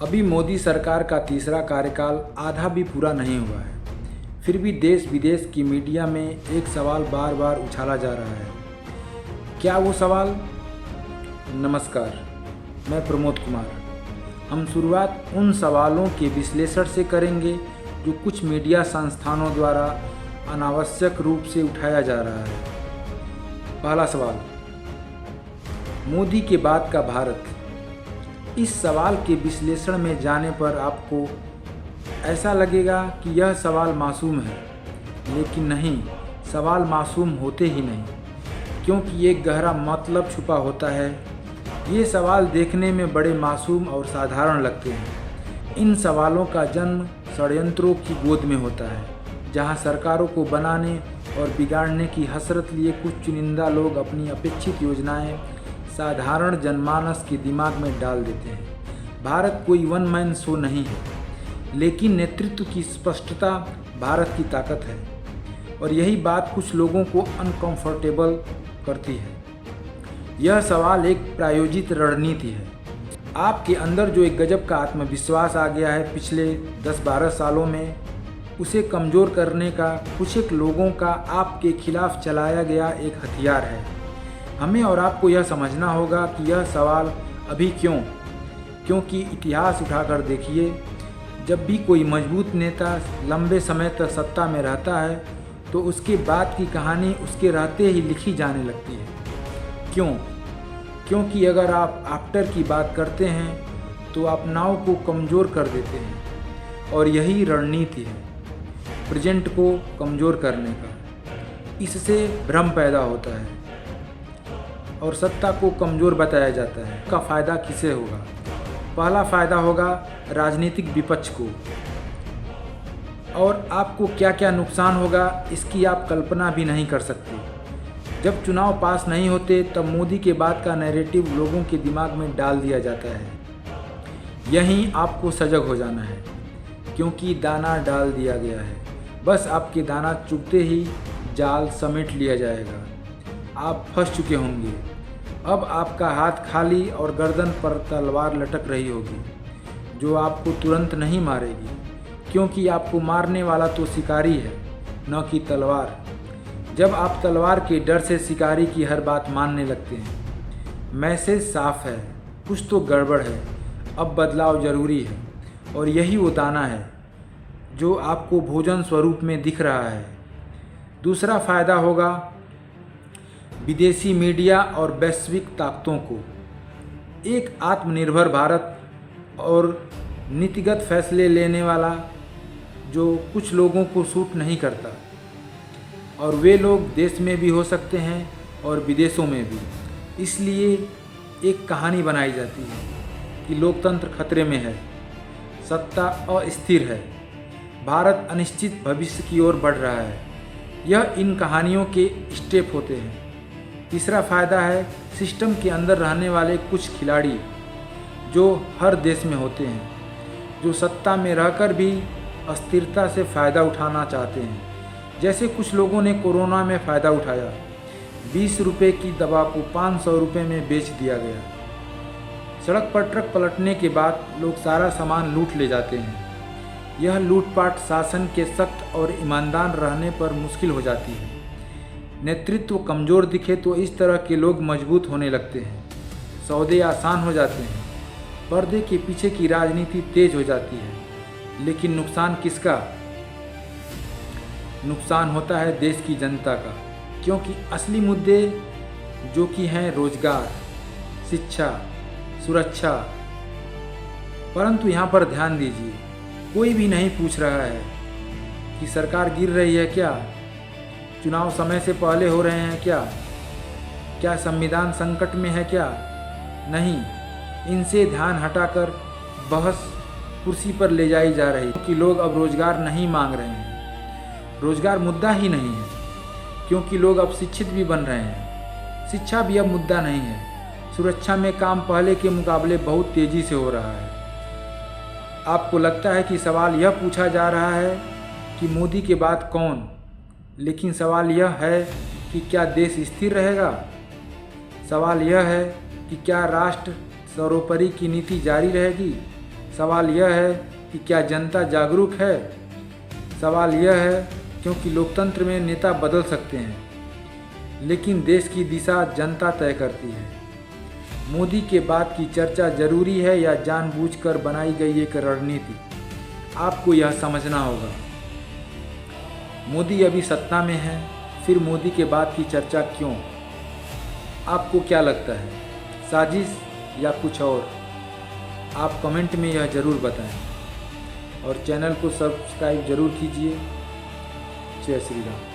अभी मोदी सरकार का तीसरा कार्यकाल आधा भी पूरा नहीं हुआ है, फिर भी देश विदेश की मीडिया में एक सवाल बार बार उछाला जा रहा है। क्या वो सवाल? नमस्कार, मैं प्रमोद कुमार। हम शुरुआत उन सवालों के विश्लेषण से करेंगे जो कुछ मीडिया संस्थानों द्वारा अनावश्यक रूप से उठाया जा रहा है। पहला सवाल, मोदी के बाद का भारत। इस सवाल के विश्लेषण में जाने पर आपको ऐसा लगेगा कि यह सवाल मासूम है, लेकिन नहीं, सवाल मासूम होते ही नहीं, क्योंकि एक गहरा मतलब छुपा होता है। ये सवाल देखने में बड़े मासूम और साधारण लगते हैं। इन सवालों का जन्म षड्यंत्रों की गोद में होता है, जहां सरकारों को बनाने और बिगाड़ने की हसरत लिए कुछ चुनिंदा लोग अपनी अपेक्षित योजनाएं साधारण जनमानस के दिमाग में डाल देते हैं। भारत कोई वन मैन शो नहीं है, लेकिन नेतृत्व की स्पष्टता भारत की ताकत है, और यही बात कुछ लोगों को अनकंफर्टेबल करती है। यह सवाल एक प्रायोजित रणनीति है। आपके अंदर जो एक गजब का आत्मविश्वास आ गया है पिछले 10-12 सालों में, उसे कमज़ोर करने का कुछ एक लोगों का आपके खिलाफ चलाया गया एक हथियार है। हमें और आपको यह समझना होगा कि यह सवाल अभी क्यों? क्योंकि इतिहास उठाकर देखिए, जब भी कोई मजबूत नेता लंबे समय तक सत्ता में रहता है तो उसके बाद की कहानी उसके रहते ही लिखी जाने लगती है। क्यों? क्योंकि अगर आप आफ्टर की बात करते हैं तो आप नाव को कमज़ोर कर देते हैं, और यही रणनीति है प्रेजेंट को कमज़ोर करने का। इससे भ्रम पैदा होता है और सत्ता को कमज़ोर बताया जाता है। का फ़ायदा किसे होगा? पहला फ़ायदा होगा राजनीतिक विपक्ष को, और आपको क्या क्या नुकसान होगा इसकी आप कल्पना भी नहीं कर सकते। जब चुनाव पास नहीं होते तब मोदी के बाद का नैरेटिव लोगों के दिमाग में डाल दिया जाता है। यहीं आपको सजग हो जाना है, क्योंकि दाना डाल दिया गया है। बस आपके दाना चुगते ही जाल समेट लिया जाएगा। आप फंस चुके होंगे। अब आपका हाथ खाली और गर्दन पर तलवार लटक रही होगी, जो आपको तुरंत नहीं मारेगी, क्योंकि आपको मारने वाला तो शिकारी है, न कि तलवार। जब आप तलवार के डर से शिकारी की हर बात मानने लगते हैं, मैसेज साफ है, कुछ तो गड़बड़ है, अब बदलाव ज़रूरी है। और यही वो दाना है जो आपको भोजन स्वरूप में दिख रहा है। दूसरा फ़ायदा होगा विदेशी मीडिया और वैश्विक ताकतों को। एक आत्मनिर्भर भारत और नीतिगत फैसले लेने वाला जो कुछ लोगों को सूट नहीं करता, और वे लोग देश में भी हो सकते हैं और विदेशों में भी। इसलिए एक कहानी बनाई जाती है कि लोकतंत्र खतरे में है, सत्ता अस्थिर है, भारत अनिश्चित भविष्य की ओर बढ़ रहा है। यह इन कहानियों के स्टेप होते हैं। तीसरा फ़ायदा है सिस्टम के अंदर रहने वाले कुछ खिलाड़ी जो हर देश में होते हैं, जो सत्ता में रहकर भी अस्थिरता से फ़ायदा उठाना चाहते हैं। जैसे कुछ लोगों ने कोरोना में फ़ायदा उठाया, 20 रुपये की दवा को 500 रुपये में बेच दिया गया। सड़क पर ट्रक पलटने के बाद लोग सारा सामान लूट ले जाते हैं। यह लूटपाट शासन के सख्त और ईमानदार रहने पर मुश्किल हो जाती है। नेतृत्व कमज़ोर दिखे तो इस तरह के लोग मजबूत होने लगते हैं, सौदे आसान हो जाते हैं, पर्दे के पीछे की राजनीति तेज हो जाती है। लेकिन नुकसान किसका? नुकसान होता है देश की जनता का, क्योंकि असली मुद्दे जो कि हैं रोजगार, शिक्षा, सुरक्षा। परंतु यहाँ पर ध्यान दीजिए, कोई भी नहीं पूछ रहा है कि सरकार गिर रही है क्या, चुनाव समय से पहले हो रहे हैं क्या संविधान संकट में है क्या? नहीं, इनसे ध्यान हटाकर बहस कुर्सी पर ले जाई जा रही है कि लोग अब रोजगार नहीं मांग रहे हैं। रोजगार मुद्दा ही नहीं है, क्योंकि लोग अब शिक्षित भी बन रहे हैं। शिक्षा भी अब मुद्दा नहीं है। सुरक्षा में काम पहले के मुकाबले बहुत तेज़ी से हो रहा है। आपको लगता है कि सवाल यह पूछा जा रहा है कि मोदी के बाद कौन, लेकिन सवाल यह है कि क्या देश स्थिर रहेगा? सवाल यह है कि क्या राष्ट्र सर्वोपरि की नीति जारी रहेगी? सवाल यह है कि क्या जनता जागरूक है? सवाल यह है क्योंकि लोकतंत्र में नेता बदल सकते हैं, लेकिन देश की दिशा जनता तय करती है। मोदी के बाद की चर्चा जरूरी है या जानबूझकर बनाई गई एक रणनीति? आपको यह समझना होगा। मोदी अभी सत्ता में है, फिर मोदी के बाद की चर्चा क्यों? आपको क्या लगता है, साजिश या कुछ और? आप कमेंट में यह ज़रूर बताएं और चैनल को सब्सक्राइब ज़रूर कीजिए। जय श्री राम।